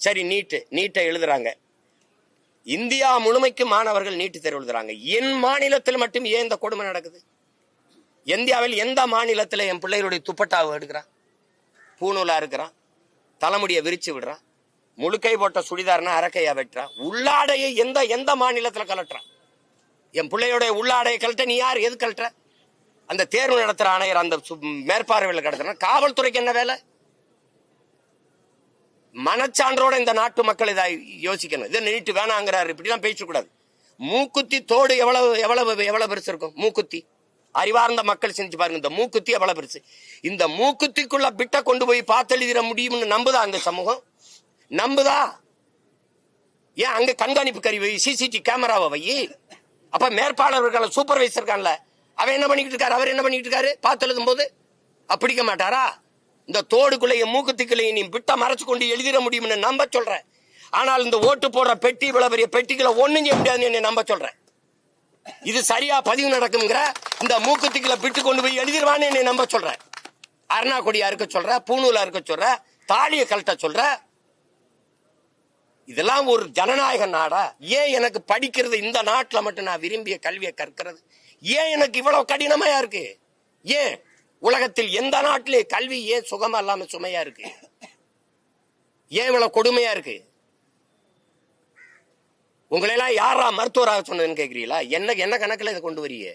சரி, நீட்டை எழுதுறாங்க. இந்தியா முழுமைக்கு மாணவர்கள் நீட்டு தேர்வு எழுதுறாங்க. என் மாநிலத்தில் மட்டும் ஏன் இந்த கொடுமை நடக்குது? இந்தியாவில் எந்த மாநிலத்தில் என் பிள்ளைகளுடைய துப்பட்டாவை எடுக்கிறான், பூநூலா இருக்கிறான், தலைமுடியை விரிச்சு விடுறான், முழுக்கை போட்ட சுடிதார்னா அரக்கையா வெட்டுறான், உள்ளாடையை எந்த மாநிலத்தில் கலட்டுறான்? என் பிள்ளையோடைய உள்ளாடையை கலட்ட நீ யார்? எது கலட்டுற? அந்த தேர்வு நடத்துற ஆணையர் அந்த மேற்பார்வையில் கடத்துற காவல்துறைக்கு என்ன வேலை? மனச்சான்றோட இந்த நாட்டு மக்கள் இதை யோசிக்கணும். இதை நீட்டு வேணாங்கிறாரு, இப்படிலாம் பேசக்கூடாது. மூக்குத்தி தோடு எவ்வளவு பெருசு இருக்கும்? மூக்குத்தி அறிவார்ந்த மக்கள் செஞ்சு பாருங்க. இந்த மூக்குத்தி எவ்வளவு பெருசு? இந்த மூக்குத்திக்குள்ள பிட்ட கொண்டு போய் பார்த்தெழுதிட முடியும்னு நம்புதா அந்த சமூகம்? நம்புதா? ஏன் அங்க கண்காணிப்பு கருவி சிசிடிவி கேமராவை வை. அப்ப மேற்பாளர்கள் சூப்பர்வைசர் இருக்கான்ல, அவன் என்ன பண்ணிட்டு இருக்காரு? அவர் என்ன பண்ணிட்டு இருக்காரு? பார்த்து எழுதும் போது அப்படிக்க மாட்டாரா? இந்த தோடுக்குள்ளைய மூக்குத்திக்குள்ளைய நீ பிட்ட மறைச்சு கொண்டு எழுதிட முடியும்னு நம்ப சொல்றேன். ஆனால் இந்த ஓட்டு போடுற பெட்டி, இவ்வளவு பெரிய பெட்டிகளை ஒண்ணும் செய்ய முடியாதுன்னு நம்ப சொல்றேன். இது சரியா பதிவு நடக்குங்கிற இந்த மூக்குத்திக்குள்ள பிட்டு கொண்டு போய் எழுதிடுவான்னு என்னை நம்ப சொல்றேன். அருணா கொடியா இருக்க சொல்ற, பூநூலா இருக்க சொல்ற, தாலியை கழட்ட சொல்ற. இதெல்லாம் ஒரு ஜனநாயக நாடா? ஏன் எனக்கு படிக்கிறது இந்த நாட்டில் மட்டும் நான் விரும்பிய கல்வியை கற்கிறது ஏன் எனக்கு இவ்வளவு கடினமையா இருக்கு? ஏன் உலகத்தில் எந்த நாட்டிலே கல்வி ஏன் சுகமா இல்லாம சுமையா இருக்கு? ஏன் இவ்வளவு கொடுமையா இருக்கு? உங்களெல்லாம் யாரா மருத்துவராக சொன்னதுன்னு கேட்கிறீங்களா? என்ன கணக்குல இதை கொண்டு வரீங்க?